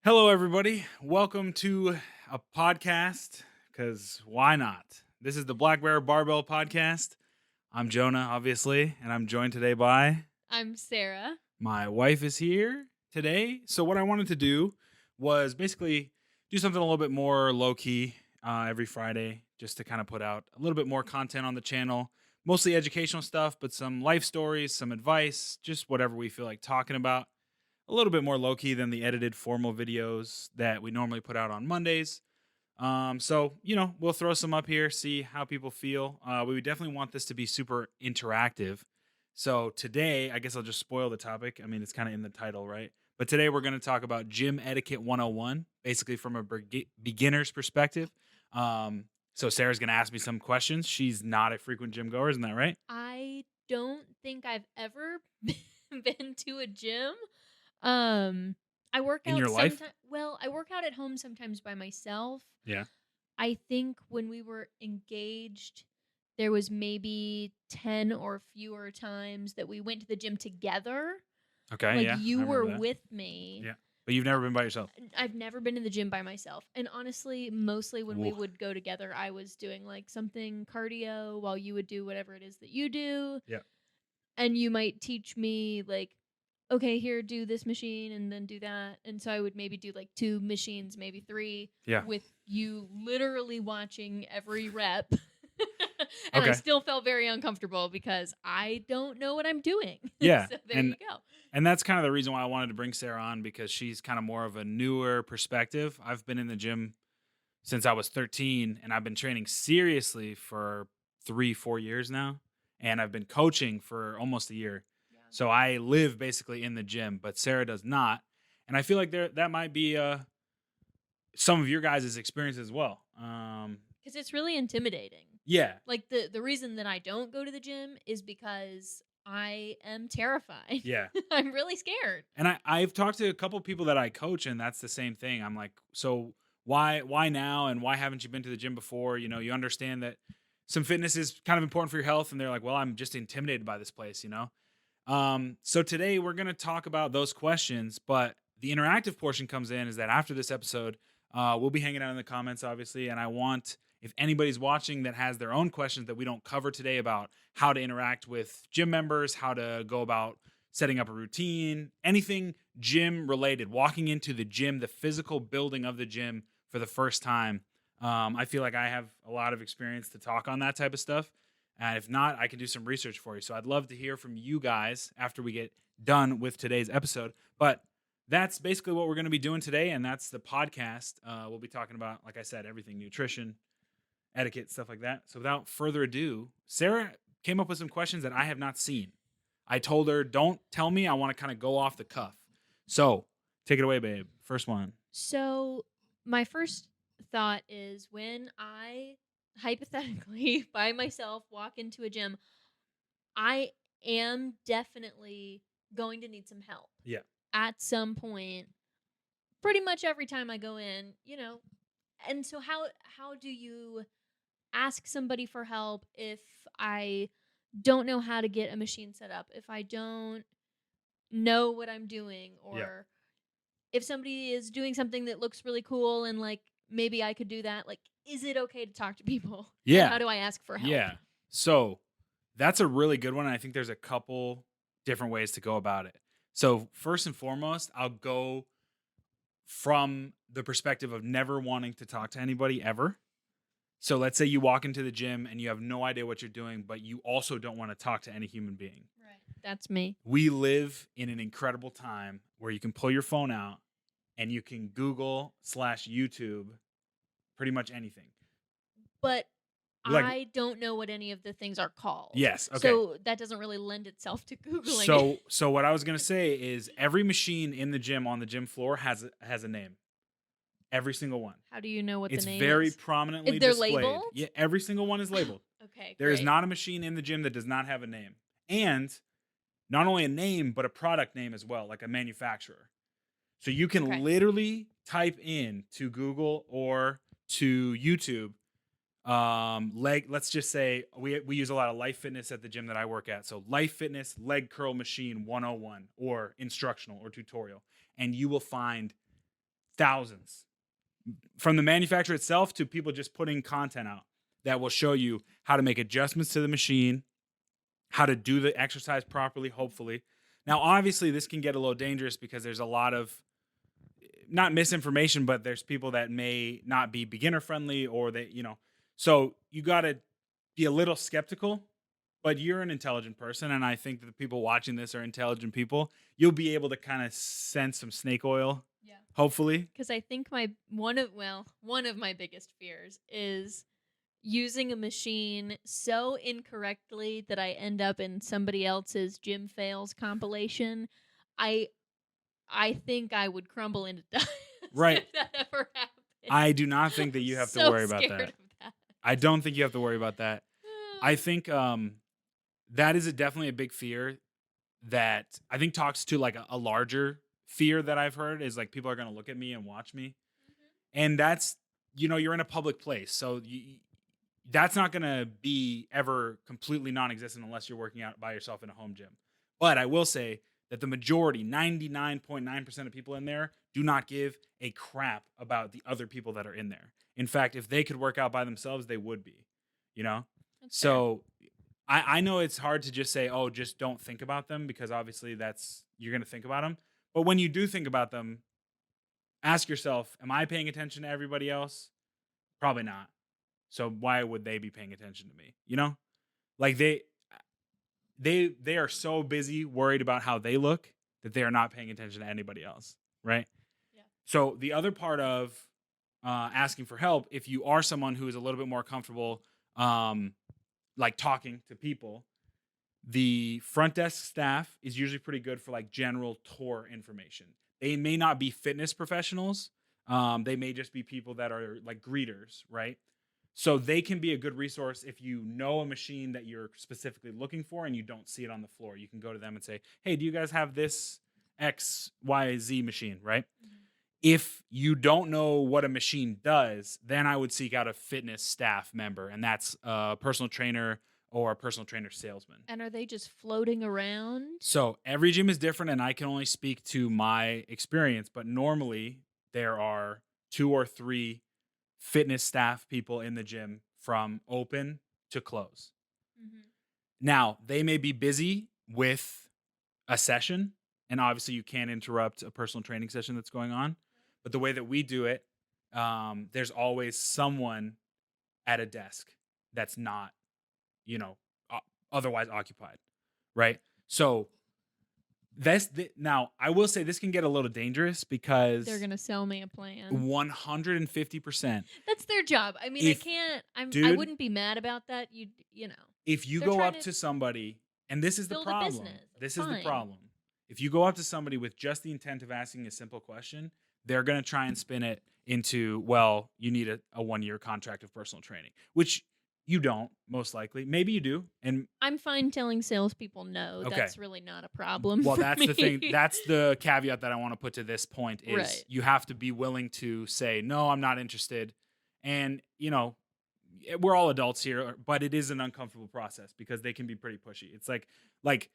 Hello, everybody. Welcome to a podcast, because why not? This is the Black Bear Barbell podcast. I'm Jonah, obviously, and I'm joined today by I'm Sarah. my wife is here today. So what I wanted to do was basically do something a little bit more low key every Friday, just to kind of put out a little bit more content on the channel, mostly educational stuff, but some life stories, some advice, just whatever we feel like talking about. A little bit more low key than the edited formal videos that we normally put out on Mondays. So we'll throw some up here, see how people feel. We would definitely want this to be super interactive. So today, I guess I'll just spoil the topic. I mean, it's kind of in the title, right? But today we're going to talk about gym etiquette 101, basically from a beginner's perspective. So Sarah's going to ask me some questions. She's not a frequent gym goer, isn't that right? I don't think I've ever been to a gym. Um, I work In out your life? sometimes. Well, I work out at home sometimes by myself. Yeah. I think when we were engaged, there was maybe 10 or fewer times that we went to the gym together. Okay. Like Yeah. you I were remember that. with me. Yeah. But you've never been by yourself. I've never been to the gym by myself. And honestly, mostly when we Whoa. would go together, I was doing like something cardio while you would do whatever it is that you do. Yeah. And you might teach me like, okay, here, do this machine and then do that. And so I would maybe do like 2 machines, maybe 3, Yeah. with you literally watching every rep. And I Okay. still felt very uncomfortable because I don't know what I'm doing. Yeah. So there you go. And that's kind of the reason why I wanted to bring Sarah on, because she's kind of more of a newer perspective. I've been in the gym since I was 13, and I've been training seriously for 3, 4 years now. And I've been coaching for almost a year. Yeah. So I live basically in the gym, but Sarah does not. And I feel like that might be some of your guys' experience as well. Because it's really intimidating. Yeah. Like the reason that I don't go to the gym is because I am terrified. Yeah. I'm really scared. And I've talked to a couple people that I coach, and that's the same thing. I'm like, so why now, and why haven't you been to the gym before? You know, you understand that some fitness is kind of important for your health, and they're like, well, I'm just intimidated by this place, you know. So today we're gonna talk about those questions, but the interactive portion comes in is that after this episode, we'll be hanging out in the comments, obviously, and I want, if anybody's watching that has their own questions that we don't cover today about how to interact with gym members, how to go about setting up a routine, anything gym related, walking into the gym, the physical building of the gym for the first time. I feel like I have a lot of experience to talk on that type of stuff. And if not, I can do some research for you. So I'd love to hear from you guys after we get done with today's episode. But that's basically what we're going to be doing today. And that's the podcast. We'll be talking about, like I said, everything nutrition, etiquette, stuff like that. So without further ado, Sarah came up with some questions that I have not seen. I told her, don't tell me. I want to kind of go off the cuff. So take it away, babe. First one. So my first thought is when I hypothetically by myself walk into a gym, I am definitely going to need some help. Yeah. At some point, pretty much every time I go in, you know. And so how do you ask somebody for help if I don't know how to get a machine set up, if I don't know what I'm doing, or Yeah. if somebody is doing something that looks really cool and like maybe I could do that, like is it okay to talk to people? And Yeah. how do I ask for help? Yeah. So that's a really good one. I think there's a couple different ways to go about it. So first and foremost, I'll go from the perspective of never wanting to talk to anybody ever. So let's say you walk into the gym and you have no idea what you're doing, but you also don't want to talk to any human being. Right. That's me. We live in an incredible time where you can pull your phone out and you can Google/YouTube pretty much anything. But Like, I don't know what any of the things are called. yes, okay. So that doesn't really lend itself to Googling it. So what I was gonna say is every machine in the gym on the gym floor has a name. Every single one. How do you know what It's the name very is? prominently If they're displayed. labeled? Yeah, every single one is labeled. Okay, There is great. not a machine in the gym that does not have a name. And not only a name, but a product name as well, like a manufacturer. So you can Okay. literally type in to Google or to YouTube, let's just say we use a lot of Life Fitness at the gym that I work at. So Life Fitness leg curl machine 101 or instructional or tutorial. And you will find thousands from the manufacturer itself to people just putting content out that will show you how to make adjustments to the machine, how to do the exercise properly, hopefully. Now, obviously, this can get a little dangerous because there's a lot of not misinformation, but there's people that may not be beginner friendly or so you got to be a little skeptical, but you're an intelligent person. And I think that the people watching this are intelligent people. You'll be able to kind of sense some snake oil, Yeah. hopefully. Because I think one of my biggest fears is using a machine so incorrectly that I end up in somebody else's gym fails compilation. I think I would crumble into dust Right. if that ever happened. I do not think that you have to So worry about scared that. of that. I don't think you have to worry about that. I think that is definitely a big fear that I think talks to like a larger fear that I've heard is like people are going to look at me and watch me. And that's, you're in a public place. So that's not going to be ever completely non-existent unless you're working out by yourself in a home gym. But I will say that the majority, 99.9% of people in there do not give a crap about the other people that are in there. In fact, if they could work out by themselves, they would be, That's So I know it's hard to just say, oh, just don't think about them because obviously you're going to think about them. But when you do think about them, ask yourself, am I paying attention to everybody else? Probably not. So why would they be paying attention to me? Like they are so busy worried about how they look that they are not paying attention to anybody else, right? Yeah. So the other part of asking for help, if you are someone who is a little bit more comfortable like talking to people, the front desk staff is usually pretty good for like general tour information. They may not be fitness professionals. They may just be people that are like greeters, right? So they can be a good resource if you know a machine that you're specifically looking for and you don't see it on the floor. You can go to them and say, hey, do you guys have this XYZ machine, right? Mm-hmm. If you don't know what a machine does, then I would seek out a fitness staff member, and that's a personal trainer or a personal trainer salesman. And are they just floating around? So every gym is different, and I can only speak to my experience, but normally there are 2 or 3 fitness staff people in the gym from open to close. Mm-hmm. Now, they may be busy with a session, and obviously you can't interrupt a personal training session that's going on. But the way that we do it, there's always someone at a desk that's not, otherwise occupied, right? So now I will say this can get a little dangerous because they're gonna sell me a plan. 150%. That's their job. I mean, I wouldn't be mad about that. If you go up to somebody, and this is the problem. This is the problem. If you go up to somebody with just the intent of asking a simple question, they're going to try and spin it into, well, you need a 1-year contract of personal training, which you don't, most likely. Maybe you do. And I'm fine telling salespeople no. Okay. That's really not a problem. Well, for that's me. the thing. That's the caveat that I want to put to this point is right. You have to be willing to say, no, I'm not interested. And, we're all adults here, but it is an uncomfortable process because they can be pretty pushy. It's like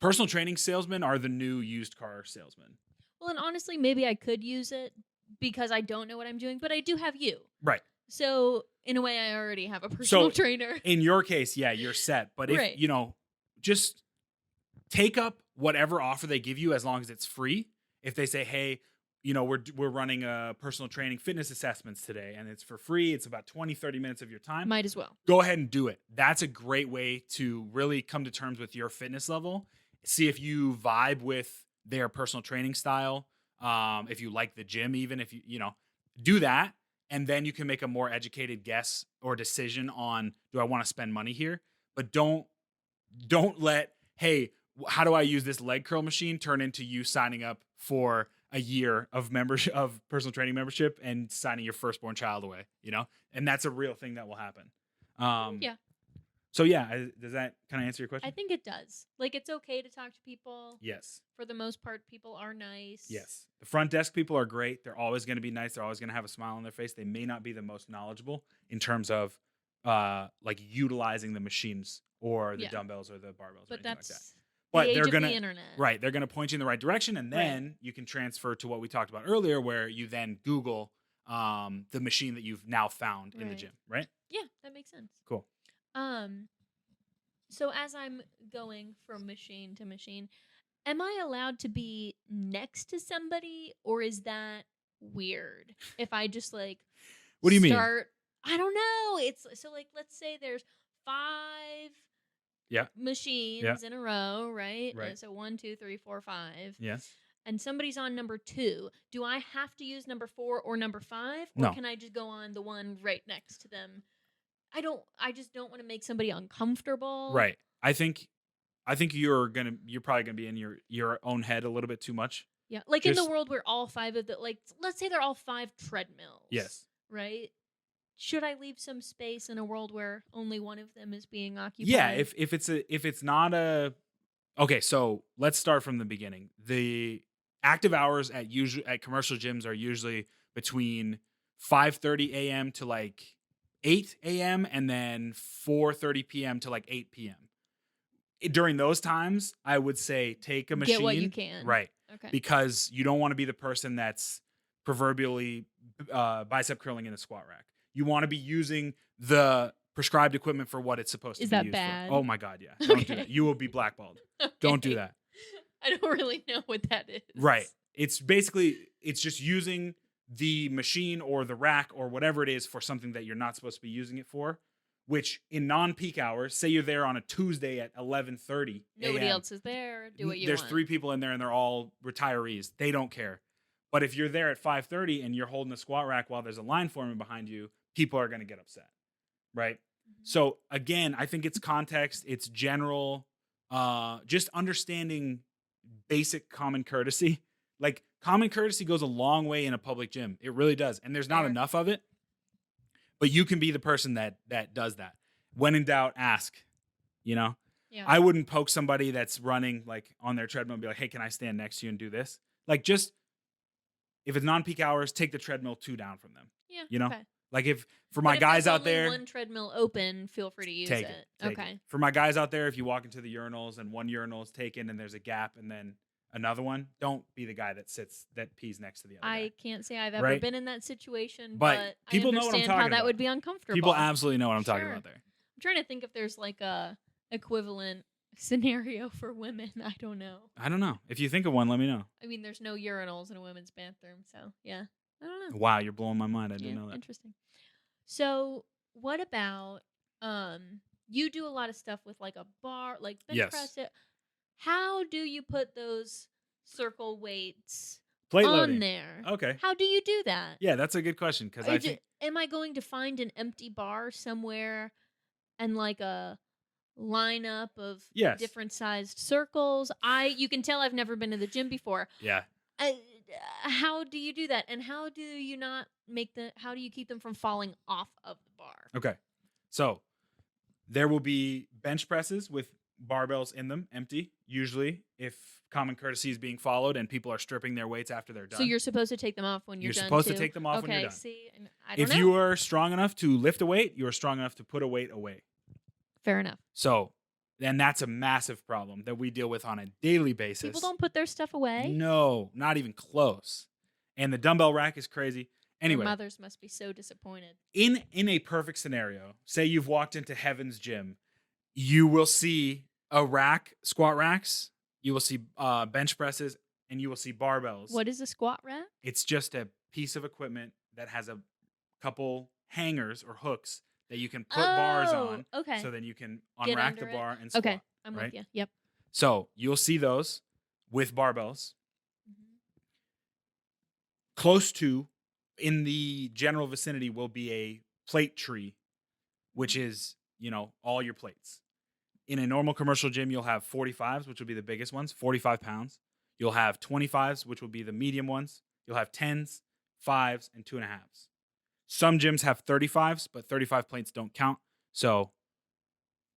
personal training salesmen are the new used car salesmen. Well, and honestly, maybe I could use it because I don't know what I'm doing, but I do have you. Right. So in a way, I already have a personal trainer. In your case, yeah, you're set. But if, just take up whatever offer they give you as long as it's free. If they say, hey, we're running a personal training fitness assessments today and it's for free. It's about 20, 30 minutes of your time. Might as well. Go ahead and do it. That's a great way to really come to terms with your fitness level. See if you vibe with their personal training style. If you like the gym, even if do that. And then you can make a more educated guess or decision on, do I want to spend money here? But don't let, hey, how do I use this leg curl machine turn into you signing up for a year of membership, of personal training membership, and signing your firstborn child away, and that's a real thing that will happen. Yeah. So yeah, does that kind of answer your question? I think it does. Like, it's okay to talk to people. Yes. For the most part, people are nice. Yes. The front desk people are great. They're always going to be nice. They're always going to have a smile on their face. They may not be the most knowledgeable in terms of like utilizing the machines or the dumbbells or the barbells or anything like that. But age they're of gonna the internet. right, they're gonna point you in the right direction, and Right. then you can transfer to what we talked about earlier, where you then Google the machine that you've now found in the Right. gym, right? Yeah, that makes sense. Cool. Um, so as I'm going from machine to machine, am I allowed to be next to somebody, or is that weird if I just like What do you mean? start? I don't know. It's so like let's say there's 5 Yeah. machines in a row, right? Right. So 1, 2, 3, 4, 5. Yes. And somebody's on number 2. Do I have to use number 4 or number 5, or No. can I just go on the one right next to them? I just don't want to make somebody uncomfortable. Right. I think you're probably gonna be in your own head a little bit too much. Yeah. Like in the Just- world where all 5 of the like let's say they're all 5 treadmills. Yes. Right? Should I leave some space in a world where only one of them is being occupied? Yeah, if it's not a okay, so let's start from the beginning. The active hours at commercial gyms are usually between 5:30 a.m. to like 8 a.m. and then 4:30 p.m. to like 8 p.m. During those times, I would say take a machine. Get what you can. Right. Okay. Because you don't want to be the person that's proverbially bicep curling in a squat rack. You want to be using the prescribed equipment for what it's supposed to Is be that used bad? for. Oh my God, yeah. Don't do Okay. that. You will be blackballed. Don't do Okay. that. I don't really know what that is. Right. It's just using the machine or the rack or whatever it is for something that you're not supposed to be using it for, which in non-peak hours, say you're there on a Tuesday at 11:30 Nobody a.m. else is there. Do what you There's want. 3 people in there and they're all retirees. They don't care. But if you're there at 5:30 and you're holding a squat rack while there's a line forming behind you, people are going to get upset. Right? Mhm. So again, I think it's context, it's general, just understanding basic common courtesy. Like common courtesy goes a long way in a public gym. It really does. And there's not Fair. enough of it. But you can be the person that does that. When in doubt, ask. You know? Yeah. I wouldn't poke somebody that's running like on their treadmill and be like, "Hey, can I stand next to you and do this?" Like just if it's non-peak hours, take the treadmill 2 down from them. Yeah. You know? Okay. Like if for But my if guys there's out only there, one treadmill open, feel free to use take it. Take Okay. it. For my guys out there, if you walk into the urinals and one urinal is taken and there's a gap and then another one, don't be the guy that pees next to the other I guy. can't say I've ever Right? been in that situation, But but people I know what I'm understand how talking that about. would be uncomfortable. People absolutely know what I'm talking Sure. about there. I'm trying to think if there's like a equivalent scenario for women. I don't know. I don't know. If you think of one, let me know. I mean, there's no urinals in a women's bathroom, so yeah. I don't know. Wow, you're blowing my mind. I Yeah, didn't know that. interesting. So, what about you do a lot of stuff with like a bar, like bench Yes. press it. How do you put those circle weights Plate on loading. there? Okay. How do you do that? Yeah, that's a good question because I think Am I going to find an empty bar somewhere and like a lineup of Yes. different sized circles? You can tell I've never been to the gym before. yeah. How do you do that? And how do you not how do you keep them from falling off of the bar? Okay. So there will be bench presses with barbells in them, empty, usually if common courtesy is being followed and people are stripping their weights after they're done. So you're supposed to take them off when you're done. supposed to too? take them off okay, when you're done. See, and I don't If know. you are strong enough to lift a weight, you are strong enough to put a weight away. Fair enough. So, and that's a massive problem that we deal with on a daily basis. People don't put their stuff away. No, not even close. And the dumbbell rack is crazy. Their Anyway, mothers must be so disappointed. in a perfect scenario, say you've walked into Heaven's Gym, you will see a rack, squat racks, you will see bench presses, and you will see barbells. What is a squat rack? It's just a piece of equipment that has a couple hangers or hooks that you can put bars on. Okay. So then you can Get unrack the under it. bar and squat. Okay, I'm right? with you. Yep. So you'll see those with barbells. Mhm. Close to, in the general vicinity, will be a plate tree, which is, all your plates. In a normal commercial gym, you'll have 45s, which will be the biggest ones, 45 pounds. You'll have 25s, which will be the medium ones. You'll have 10s, 5s, and 2.5s. Some gyms have 35s, but 35 plates don't count. So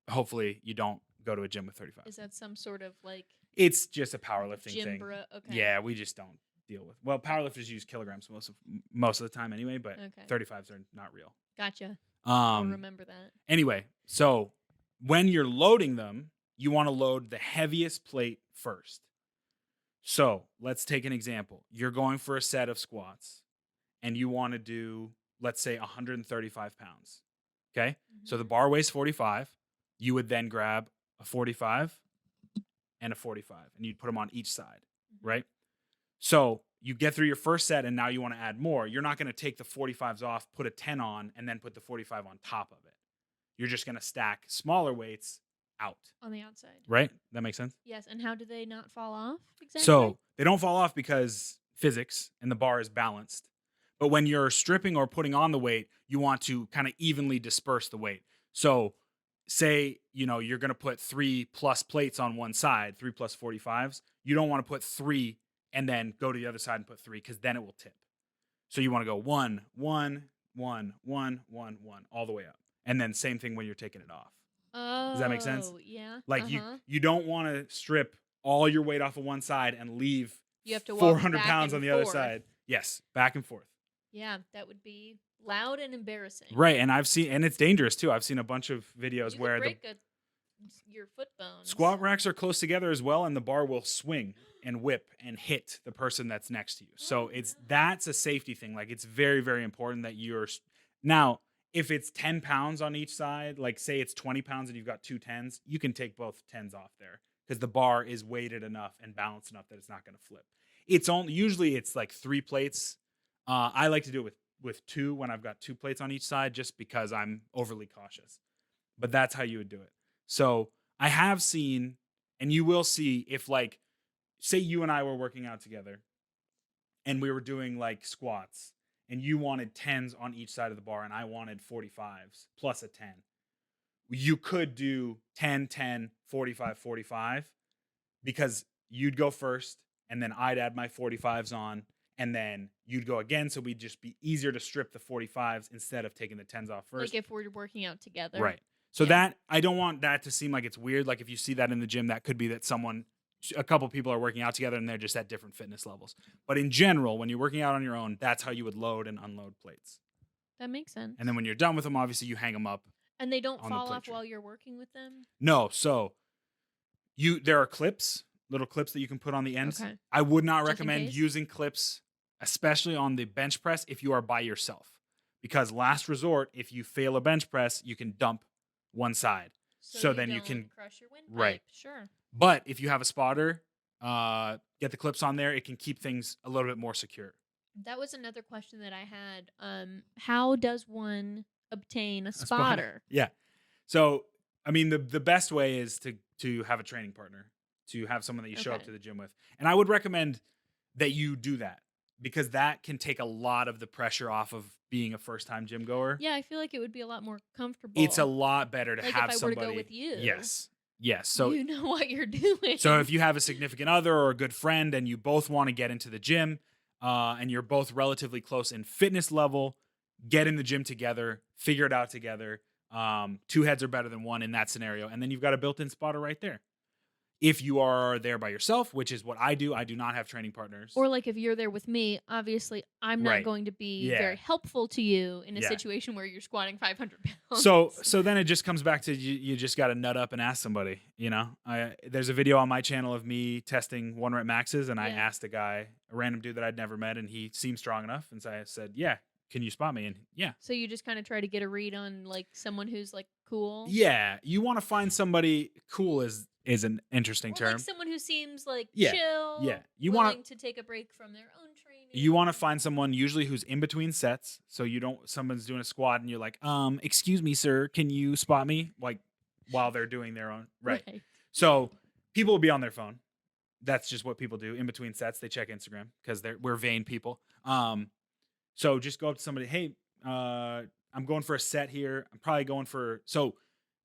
hopefully you don't go to a gym with 35. Is that some sort of like It's just a powerlifting gym thing. bra? Okay. Yeah, we just don't deal with. Well, powerlifters use kilograms most of the time anyway, but Okay. 35s are not real. Gotcha. I'll Um remember that. anyway, so when you're loading them, you want to load the heaviest plate first. So let's take an example. You're going for a set of squats and you want to do, let's say, 135 pounds. Okay. So the Mhm. bar weighs 45. You would then grab a 45 and a 45 and you'd put them on each side. Mhm. Right. So you get through your first set and now you want to add more. You're not going to take the 45s off, put a 10 on, and then put the 45 on top of it. You're just going to stack smaller weights out. On the outside. Right. That makes sense. Yes, and how do they not fall off exactly? So they don't fall off because physics and the bar is balanced. But when you're stripping or putting on the weight, you want to kind of evenly disperse the weight. So say, you're going to put 3+ plates on one side, 3+ 45s. You don't want to put 3 and then go to the other side and put 3 because then it will tip. So you want to go 1, 1, 1, 1, 1, 1, all the way up. And then same thing when you're taking it off. Does that make sense? Oh, yeah. Like you don't want to strip all your weight off of one side and leave You have to walk 400 back pounds and on the other forth. side. Yes, back and forth. Yeah, that would be loud and embarrassing. Right, and it's dangerous too. I've seen a bunch of videos You where could break your foot bones. squat racks are close together as well, and the bar will swing and whip and hit the person that's next to you. So that's a safety thing. Like it's very, very important that you're now. If it's 10 pounds on each side, like say it's 20 pounds and you've got 2 10s, you can take both 10s off there because the bar is weighted enough and balanced enough that it's not going to flip. Usually it's like 3 plates. I like to do it with 2 when I've got 2 plates on each side just because I'm overly cautious. But that's how you would do it. So I have seen, and you will see if like, say you and I were working out together and we were doing like squats and you wanted 10s on each side of the bar and I wanted 45s plus a 10. You could do 10, 10, 45, 45 because you'd go first and then I'd add my 45s on and then you'd go again. So we'd just be easier to strip the 45s instead of taking the 10s off first. Like if we're working out together. Right. So that I don't want that to seem like it's weird. Like if you see that in the gym, that could be that a couple people are working out together and they're just at different fitness levels. But in general, when you're working out on your own, that's how you would load and unload plates. That makes sense. And then when you're done with them, obviously you hang them up. And they don't on the fall plate off tray. while you're working with them? No. So there are little clips that you can put on the ends. Okay. I would not Just in recommend case? using clips, especially on the bench press if you are by yourself. Because last resort, if you fail a bench press, you can dump one side. So then you don't can- crush your windpipe. Right. Sure. But if you have a spotter, get the clips on there. It can keep things a little bit more secure. That was another question that I had. How does one obtain a spotter. spotter? Yeah. So, I mean, the best way is to have a training partner, to have someone that you show up Okay. to the gym with. And I would recommend that you do that because that can take a lot of the pressure off of being a first-time gym goer. Yeah, I feel like it would be a lot more comfortable. It's a lot better to Like have if I somebody. were to go with you. Yes. So you know what you're doing. So if you have a significant other or a good friend and you both want to get into the gym and you're both relatively close in fitness level, get in the gym together, figure it out together. 2 heads are better than one in that scenario. And then you've got a built-in spotter right there. If you are there by yourself, which is what I do not have training partners. Or like if you're there with me, obviously I'm not Right. going to be Yeah. very helpful to you in a Yeah. situation where you're squatting 500 pounds. So then it just comes back to you just got to nut up and ask somebody, there's a video on my channel of me testing 1 rep maxes and I Yeah. asked a random dude that I'd never met and he seemed strong enough. And so I said, yeah, can you spot me? And yeah. So you just kind of try to get a read on like someone who's like cool. Yeah. You want to find somebody cool is an interesting Or term. like someone who seems like Yeah, chill. yeah. You willing wanna- to take a break from their own training. You want to find someone usually who's in between sets. So someone's doing a squat and you're like, excuse me, sir, can you spot me? Like while they're doing their own. Right. So people will be on their phone. That's just what people do in between sets. They check Instagram because we're vain people. So just go up to somebody. Hey, I'm going for a set here. I'm probably going for. So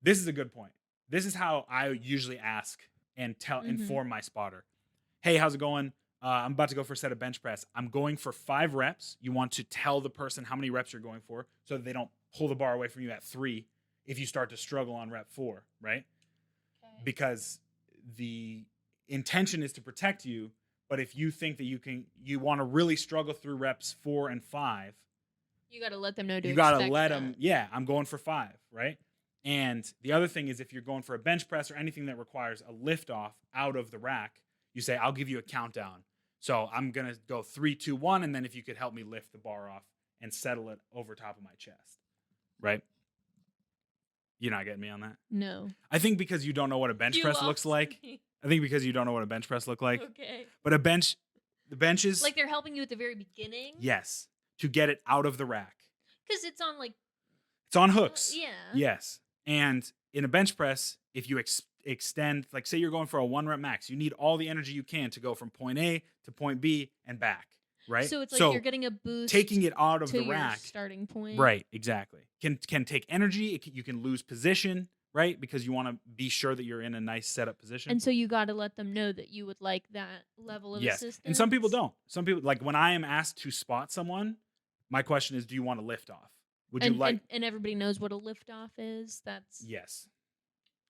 this is a good point. This is how I usually ask and inform my spotter. Hey, how's it going? I'm about to go for a set of bench press. I'm going for 5 reps. You want to tell the person how many reps you're going for so that they don't pull the bar away from you at 3 if you start to struggle on rep 4, right? Okay. Because the intention is to protect you, but if you think that you want to really struggle through reps 4 and 5, You got to let them know to you got to expect let that. them, yeah, I'm going for 5, right? And the other thing is if you're going for a bench press or anything that requires a lift off out of the rack, you say, I'll give you a countdown. So I'm going to go 3, 2, 1. And then if you could help me lift the bar off and settle it over top of my chest. Right? You're not getting me on that? No. I think because you don't know what a bench press looks like. Me. I think because you don't know what a bench press look like. Okay. But the bench is. Like they're helping you at the very beginning? Yes. To get it out of the rack. Because it's on like. It's on hooks. Yeah. Yes. And in a bench press, if you extend, like say you're going for a 1 rep max, you need all the energy you can to go from point A to point B and back, right? So it's like you're getting a boost. Taking it out of to the your rack. Starting point. Right, exactly. Can take energy. You can lose position, right? Because you want to be sure that you're in a nice setup position. And so you got to let them know that you would like that level of assistance. And some people don't. Some people, like when I am asked to spot someone, my question is, do you want to lift off? Would you like? And everybody knows what a lift off is. That's yes.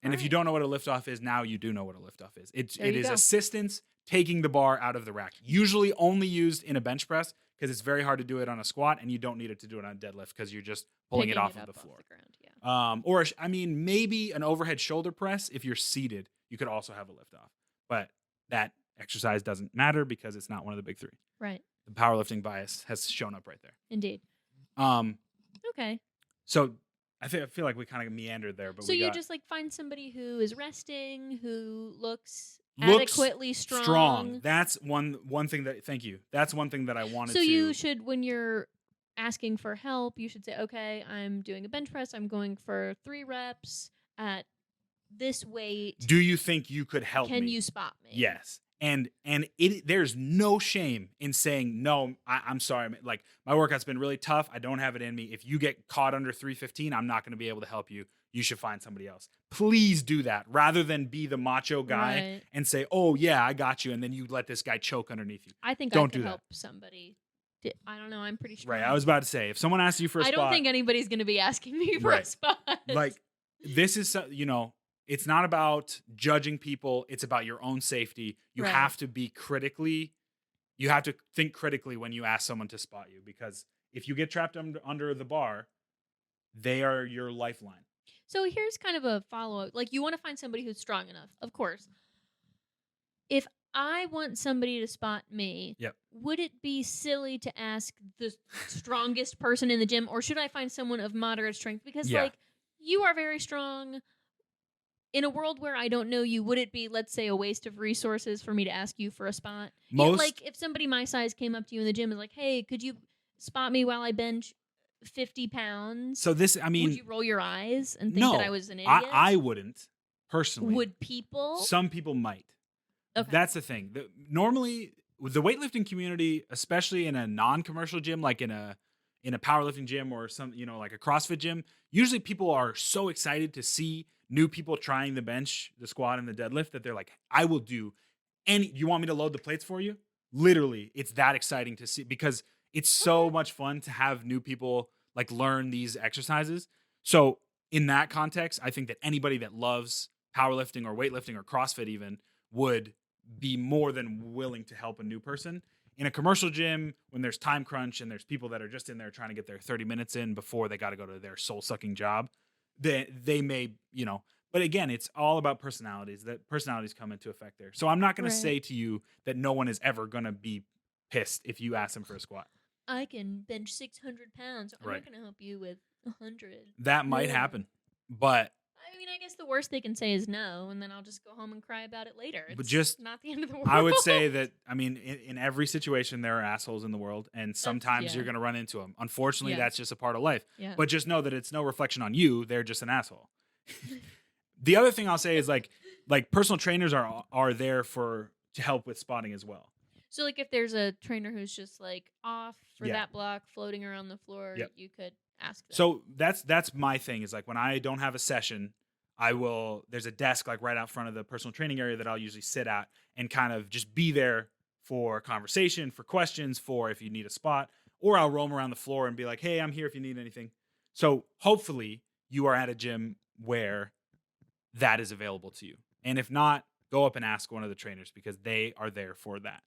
And if you don't know what a lift off is, now you do know what a lift off is. It is go. assistance taking the bar out of the rack. Usually only used in a bench press because it's very hard to do it on a squat, and you don't need it to do it on a deadlift because you're just pulling it off of the floor. Off the ground, yeah. Or I mean, maybe an overhead shoulder press. If you're seated, you could also have a lift off, but that exercise doesn't matter because it's not one of the big 3. Right. The powerlifting bias has shown up right there. Indeed. Okay. So I feel like we kind of meandered there, but so you just like find somebody who is resting, who looks looks adequately strong. That's one thing that. Thank you. That's one thing that I wanted. So you should, when you're asking for help, you should say, "Okay, I'm doing a bench press. I'm going for 3 reps at this weight. Do you think you could help me? Can you spot me?" Yes. And there's no shame in saying, no, I'm sorry. Like my workout's been really tough. I don't have it in me. If you get caught under 315, I'm not going to be able to help you. You should find somebody else. Please do that rather than be the macho guy and say, oh yeah, I got you. And then you let this guy choke underneath you. I think don't I could do help somebody. I don't know. I'm pretty sure. Right. I was about to say, if someone asks you for a spot. I don't think anybody's going to be asking me for a spot. Like this is, it's not about judging people. It's about your own safety. You have to you have to think critically when you ask someone to spot you, because if you get trapped under the bar, they are your lifeline. So here's kind of a follow-up. Like you want to find somebody who's strong enough, of course. If I want somebody to spot me, would it be silly to ask the strongest person in the gym, or should I find someone of moderate strength? Because like you are very strong. In a world where I don't know you, would it be, let's say, a waste of resources for me to ask you for a spot? Like if somebody my size came up to you in the gym and was like, hey, could you spot me while I bench 50 pounds? So this, I mean. Would you roll your eyes and think that I was an idiot? I wouldn't, personally. Would people? Some people might. Okay. That's the thing. Normally, with the weightlifting community, especially in a non-commercial gym, like in a powerlifting gym or some, like a CrossFit gym, usually people are so excited to see new people trying the bench, the squat, and the deadlift that they're like, I will do you want me to load the plates for you? Literally, it's that exciting to see because it's so much fun to have new people like learn these exercises. So in that context, I think that anybody that loves powerlifting or weightlifting or CrossFit even would be more than willing to help a new person. In a commercial gym, when there's time crunch and there's people that are just in there trying to get their 30 minutes in before they got to go to their soul-sucking job, they may, but again, it's all about personalities. That personalities come into effect there. So I'm not going to say to you that no one is ever going to be pissed if you ask them for a squat. I can bench 600 pounds. I'm not going to help you with 100. That might happen, but I mean, I guess the worst they can say is no, and then I'll just go home and cry about it later. It's but just not the end of the world. I would say that, I mean, in every situation, there are assholes in the the and sometimes you're going to run into them. Unfortunately, that's just a part of life. Yeah. But just know that it's no reflection on you. They're just an asshole. The other thing I'll say is like personal trainers are there to help with spotting as well. So like if there's a trainer who's just like off for that block, floating around the floor, you could ask them. So that's my thing is like when I don't have a session, there's a desk like right out front of the personal training area that I'll usually sit at and kind of just be there for conversation, for questions, for if you need a spot, or I'll roam around the floor and be like, hey, I'm here if you need anything. So hopefully you are at a gym where that is available to you. And if not, go up and ask one of the trainers because they are there for that.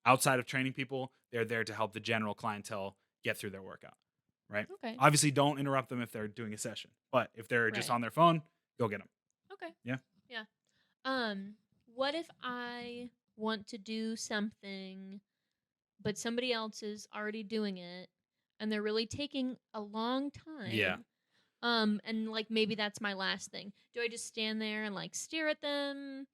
Outside of training people, they're there to help the general clientele get through their workout. right? Okay. Obviously, don't interrupt them if they're doing a session. But if they're just Right. on their phone, go get them. Okay. Yeah. Yeah. What if I want to do something, but somebody else is already doing it, and they're really taking a long Yeah. time? And like maybe that's my last thing. Do I just stand there and like stare at them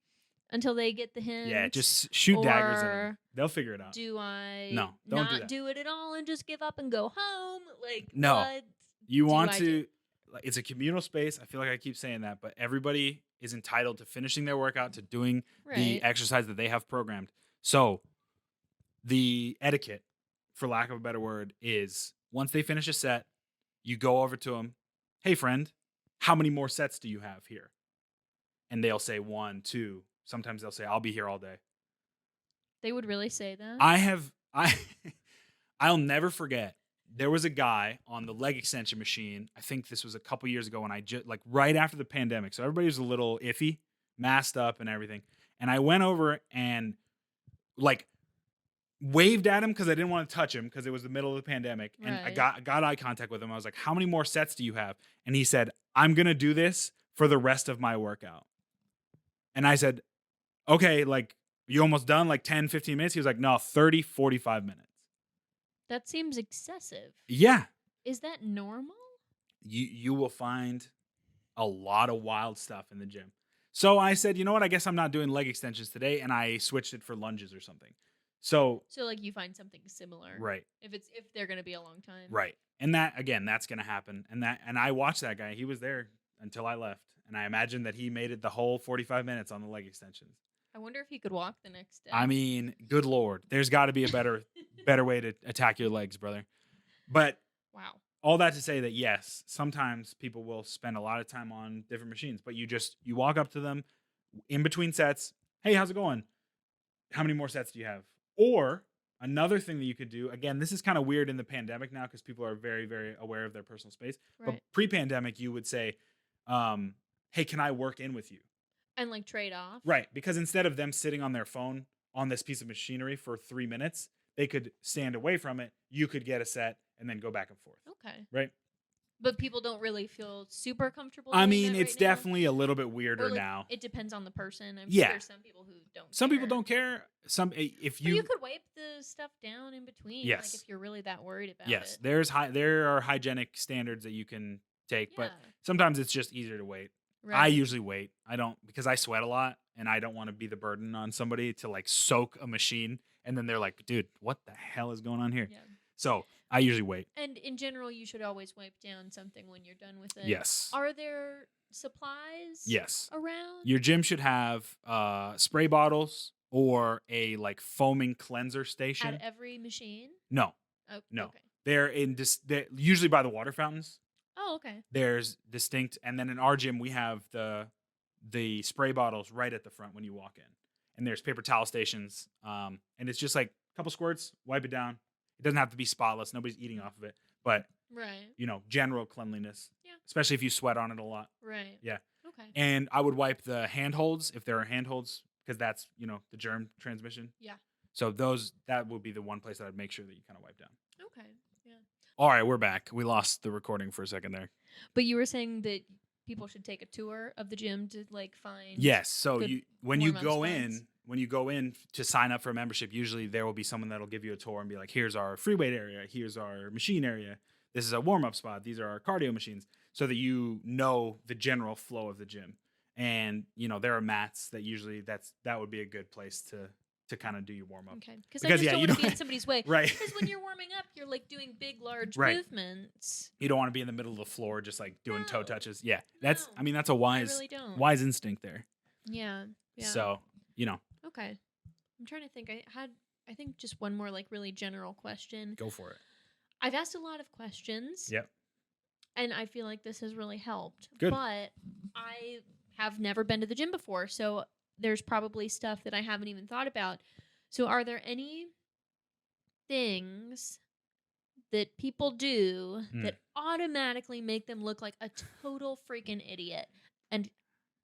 until they get the Yeah. hint? Just shoot daggers at them. Or They'll figure it out. do I No, don't do not that. do it at all and just give up and go home? Like, No. what You do want I to, do? like, it's a communal space. I feel like I keep saying that, but everybody is entitled to finishing their workout, to doing the Right. exercise that they have programmed. So the etiquette, for lack of a better word, is once they finish a set, you go over to them. Hey, friend, how many more sets do you have here? And they'll say 1, 2. Sometimes they'll say, I'll be here all day. They would really say that? I'll never forget. There was a guy on the leg extension machine. I think this was a couple years ago, and I just like right after the pandemic. So everybody was a little iffy, masked up and everything. And I went over and like waved at him because I didn't want to touch him because it was the middle of the pandemic. And I Right. got eye contact with him. I was like, how many more sets do you have? And he said, I'm gonna do this for the rest of my workout. And I said, okay, like you almost done, like 10, 15 minutes? He was like, no, 30, 45 minutes. That seems excessive. Yeah. Is that normal? You will find a lot of wild stuff in the gym. So I said, you know what? I guess I'm not doing leg extensions today, and I switched it for lunges or something. So So like you find something similar. right, If they're gonna be a long time. right, and that again, that's gonna happen. And I watched that guy. He was there until I left, and I imagine that he made it the whole 45 minutes on the leg extensions. I wonder if he could walk the next day. I mean, good lord, there's got to be a better way to attack your legs, brother. But Wow. all that to say that yes, sometimes people will spend a lot of time on different machines, but you walk up to them in between sets. Hey, how's it going? How many more sets do you have? Or another thing that you could do, again, this is kind of weird in the pandemic now because people are very, very aware of their personal space. But Right. pre-pandemic, you would say, hey, can I work in with you? And like trade off. Right. Because instead of them sitting on their phone on this piece of machinery for 3 minutes, they could stand away from it. You could get a set and then go back and forth. Okay. Right. But people don't really feel super comfortable. I doing mean, that it's right now? definitely a little bit weirder Or, like, now. It depends on the person. I'm Yeah. sure there's some people who don't. Some people care. don't care. If But you could wipe the stuff down in between. Yes. Like if you're really that worried about yes, it. there are hygienic standards that you can take, but Yeah. sometimes it's just easier to wait. I Right. usually wait. I don't because I sweat a lot and I don't want to be the burden on somebody to like soak a machine and then they're like, dude, what the hell is going on here? Yeah. So I usually wait. And in general, you should always wipe down something when you're done with it. Yes. Are there supplies? Yes. Around? Your gym should have spray bottles or a like foaming cleanser station. At every machine? No, Oh, no. Okay. They're usually by the water fountains. Oh, okay. There's distinct, and then in our gym we have the spray bottles right at the front when you walk in, and there's paper towel stations, and it's just like a couple squirts, wipe it down. It doesn't have to be spotless. Nobody's eating off of it, but Right. general cleanliness. Yeah. Especially if you sweat on it a lot. Right. Yeah. Okay. And I would wipe the handholds if there are handholds because that's the germ transmission. Yeah. So that would be the one place that I'd make sure that you kind of wipe down. Okay. Yeah. All right, we're back. We lost the recording for a second there. But you were saying that people should take a tour of the gym to like find. Yes. So good when you warm-up spots. go in to sign up for a membership, usually there will be someone that'll give you a tour and be like, here's our free weight area, here's our machine area, this is a warm up spot, these are our cardio machines, so that you know the general flow of the gym. And there are mats that usually that would be a good place to kind of do your warm up. Okay. Because I just don't want to be in somebody's way. Right. Because when you're warming up, you're like doing big, large Right. movements. You don't want to be in the middle of the floor just like doing toe No. touches. Yeah. No. That's a I wise really don't. wise instinct there. Yeah. Yeah. So, Okay. I'm trying to think. I think just one more like really general question. go for it. I've asked a lot of questions. Yep. And I feel like this has really helped. Good. But I have never been to the gym before, so there's probably stuff that I haven't even thought about. So are there any things that people do that automatically make them look like a total freaking idiot? And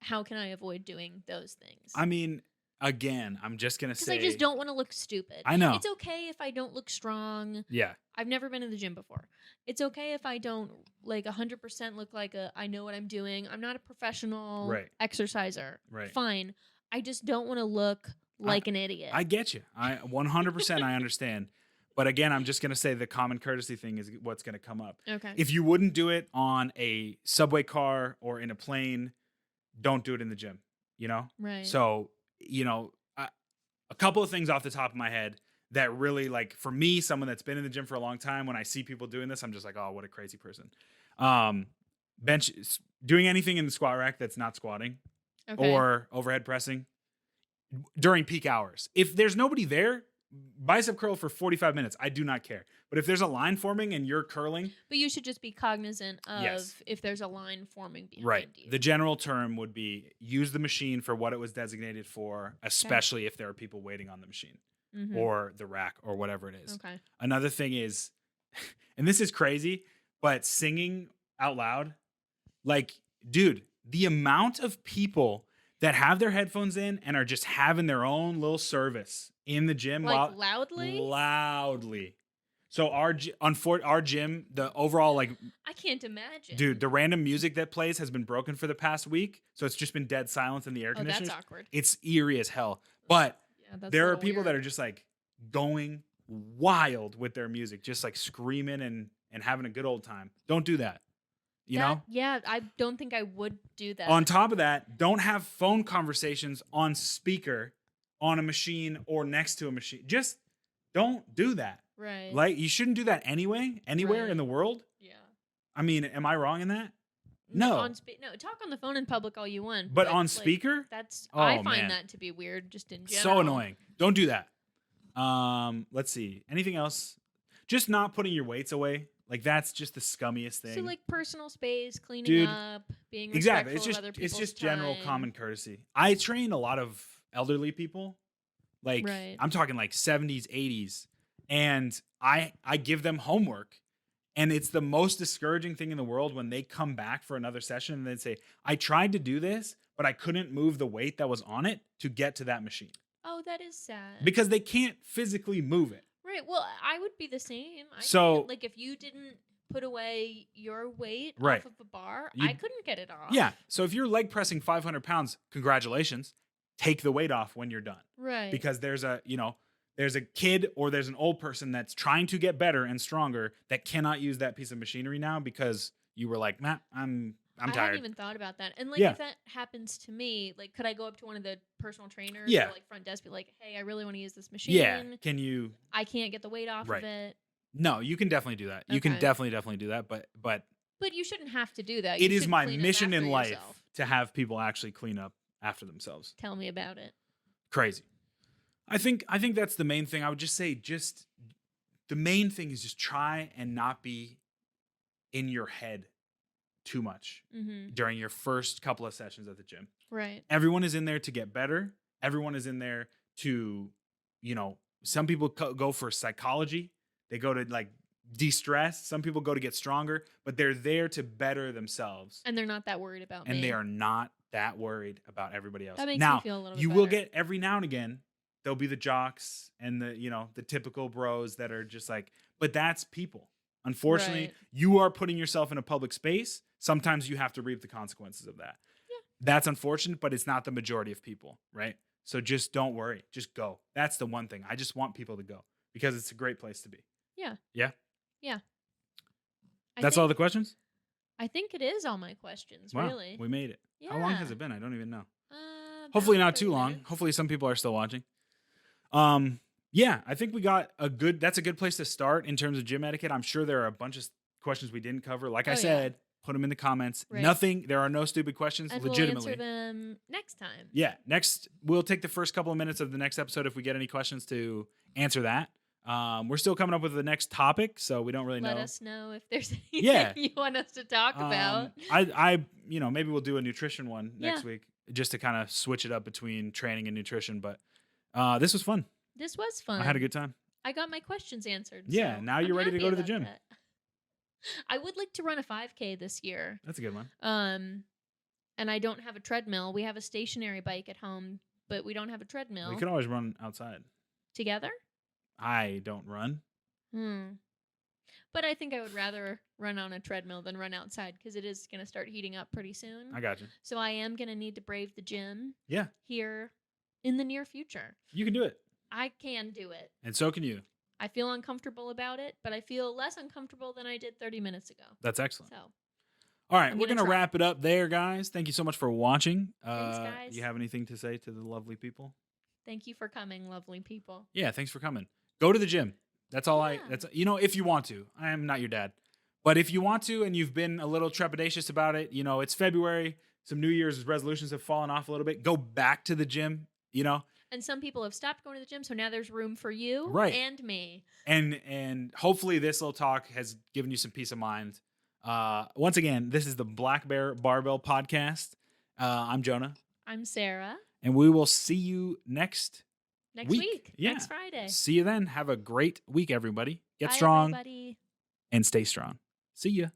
how can I avoid doing those things? I mean, again, I'm just going to Because say. I just don't want to look stupid. I know. It's okay if I don't look strong. Yeah. I've never been in the gym before. It's okay if I don't 100% look like I know what I'm doing. I'm not a professional exerciser. Right. Fine. I just don't want to look like an idiot. I get you. 100% I understand. But again, I'm just going to say the common courtesy thing is what's going to come up. Okay. If you wouldn't do it on a subway car or in a plane, don't do it in the gym, Right. So, a couple of things off the top of my head that really, for me, someone that's been in the gym for a long time, when I see people doing this, I'm just like, oh, what a crazy person. Doing anything in the squat rack that's not squatting or overhead pressing during peak hours. If there's nobody there, bicep curl for 45 minutes. I do not care. But if there's a line forming and you're curling. But you should just be cognizant of if there's a line forming behind you. The general term would be use the machine for what it was designated for, especially if there are people waiting on the machine or the rack or whatever it is. Okay. Another thing is, and this is crazy, but singing out loud, dude, the amount of people that have their headphones in and are just having their own little service in the gym. Loudly? Loudly. So our gym, the overall, I can't imagine. Dude, the random music that plays has been broken for the past week. So it's just been dead silence in the air conditioners. That's awkward. It's eerie as hell. But there are people that are just going wild with their music, just screaming and having a good old time. Don't do that. You know? Yeah, I don't think I would do that. On top of that, don't have phone conversations on speaker on a machine or next to a machine. Just don't do that. Right. You shouldn't do that anywhere in the world. Yeah. I mean, am I wrong in that? No. No, talk on the phone in public all you want. But on speaker? I find that to be weird just in general. So annoying. Don't do that. Let's see. Anything else? Just not putting your weights away. That's just the scummiest thing. So personal space, cleaning up, being respectful of other people's It's just time. general common courtesy. I train a lot of elderly people. I'm talking 70s, 80s. And I give them homework. And it's the most discouraging thing in the world when they come back for another session and they say, I tried to do this, but I couldn't move the weight that was on it to get to that machine. Oh, that is sad. Because they can't physically move it. Right. Well, I would be the same. So, if you didn't put away your weight right. off of a bar, I couldn't get it off. Yeah. So if you're leg pressing 500 pounds, congratulations. Take the weight off when you're done. Right. Because there's a kid or there's an old person that's trying to get better and stronger that cannot use that piece of machinery now because you were like, nah, I'm tired. I hadn't even thought about that. And if that happens to me, could I go up to one of the personal trainers or front desk, be like, hey, I really want to use this machine. Yeah. Can you? I can't get the weight off of it. No, you can definitely do that. You can definitely do that. But you shouldn't have to do that. It is my mission in life to have people actually clean up after themselves. Tell me about it. Crazy. I think that's the main thing. I would just say the main thing is just try and not be in your head too much during your first couple of sessions at the gym. Right. Everyone is in there to get better. Everyone is in there to, some people go for psychology. They go to de-stress. Some people go to get stronger, but they're there to better themselves. And they're not that worried about me. And they are not that worried about everybody else. That makes me feel a little bit you better. will get every now and again, there'll be the jocks and the typical bros that are just but that's people. Unfortunately, you are putting yourself in a public space. Sometimes you have to reap the consequences of that. Yeah. That's unfortunate, but it's not the majority of people, right? So just don't worry. Just go. That's the one thing. I just want people to go because it's a great place to be. Yeah. Yeah? Yeah. That's all the questions? I think it is all my questions, wow, really. We made it. Yeah. How long has it been? I don't even know. Hopefully not too long. Hopefully some people are still watching. Yeah, I think we got that's a good place to start in terms of gym etiquette. I'm sure there are a bunch of questions we didn't cover. Like I said, put them in the comments. Right. There are no stupid questions, and legitimately. We'll answer them next time. Yeah, we'll take the first couple of minutes of the next episode if we get any questions to answer that. We're still coming up with the next topic, so we don't really know. Let us know if there's anything you want us to talk about. Maybe we'll do a nutrition one next week just to kind of switch it up between training and nutrition. But this was fun. This was fun. I had a good time. I got my questions answered. Yeah, so now you're ready to go to the gym. That. I would like to run a 5K this year. That's a good one. And I don't have a treadmill. We have a stationary bike at home but we don't have a treadmill. We can always run outside. Together? I don't run. But I think I would rather run on a treadmill than run outside because it is going to start heating up pretty soon. I got you. So I am going to need to brave the gym. Yeah. Here in the near future. You can do it. I can do it. And so can you. I feel uncomfortable about it, but I feel less uncomfortable than I did 30 minutes ago. That's excellent. So, all right, we're going to wrap it up there, guys. Thank you so much for watching. Thanks, guys. Do you have anything to say to the lovely people? Thank you for coming, lovely people. Yeah, thanks for coming. Go to the gym. That's all if you want to. I am not your dad. But if you want to and you've been a little trepidatious about it, it's February. Some New Year's resolutions have fallen off a little bit. Go back to the gym, And some people have stopped going to the gym, so now there's room for you and me. And hopefully this little talk has given you some peace of mind. Once again, this is the Black Bear Barbell Podcast. I'm Jonah. I'm Sarah. And we will see you next week. Yeah. Next Friday. See you then. Have a great week, everybody. Get Bye, strong everybody. and stay strong. See ya.